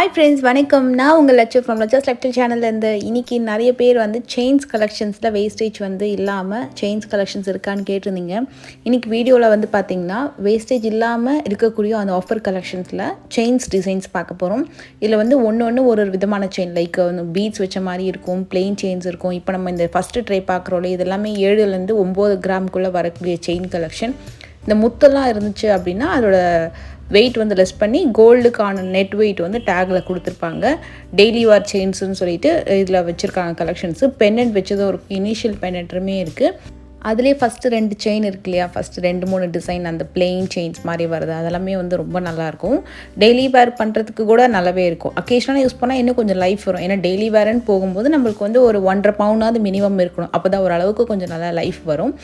Hi friends, வணக்கம். நான் உங்கள் லட்சு ஃப்ரம் லட்சஸ் லைஃப்ஸ்டைல் சேனல்லேருந்து. இன்றைக்கி நிறைய பேர் வந்து செயின்ஸ் கலெக்ஷன்ஸில் வேஸ்டேஜ் வந்து இல்லாமல் செயின்ஸ் கலெக்ஷன்ஸ் இருக்கான்னு கேட்டிருந்தீங்க. இன்றைக்கி வீடியோவில் வந்து பார்த்திங்கன்னா வேஸ்டேஜ் இல்லாமல் இருக்கக்கூடிய அந்த ஆஃபர் கலெக்ஷன்ஸில் செயின்ஸ் டிசைன்ஸ் பார்க்க போகிறோம். இதில் வந்து ஒன்று ஒரு விதமான செயின், லைக் வந்து பீட்ஸ் வச்ச மாதிரி இருக்கும், பிளெயின் செயின்ஸ் இருக்கும். இப்போ நம்ம இந்த ஃபஸ்ட்டு ட்ரை பார்க்குறோம்ல, இது எல்லாமே 7லேருந்து 9 கிராமுக்குள்ளே வரக்கூடிய செயின் கலெக்ஷன். இந்த முத்தெல்லாம் இருந்துச்சு அப்படின்னா அதோட வெயிட் வந்து லெஸ் பண்ணி கோல்டுக்கான நெட் வெயிட் வந்து டேக்கில் கொடுத்துருப்பாங்க. டெய்லி வார் செயின்ஸுன்னு சொல்லிட்டு இதில் வச்சுருக்காங்க கலெக்ஷன்ஸு. பெண்டன்ட் வச்சது ஒரு இனிஷியல் பெண்டன்ட்டுமே இருக்குது. அதுலேயே ஃபஸ்ட்டு 2 செயின் இருக்கு இல்லையா, ஃபஸ்ட்டு 2-3 டிசைன் அந்த பிளெயின் செயின்ஸ் மாதிரி வருது, அதெல்லாமே வந்து ரொம்ப நல்லாயிருக்கும். டெய்லி வேர் பண்ணுறதுக்கு கூட நல்லாவே இருக்கும். அக்கேஷனலாக யூஸ் பண்ணால் இன்னும் கொஞ்சம் லைஃப் வரும். ஏன்னா டெய்லி வேர்ன்னு போகும்போது நம்மளுக்கு வந்து ஒரு 1.5 பவுனாவது மினிமம் இருக்கணும். அப்போ தான் ஓரளவுக்கு கொஞ்சம் நல்லா லைஃப் வரும்.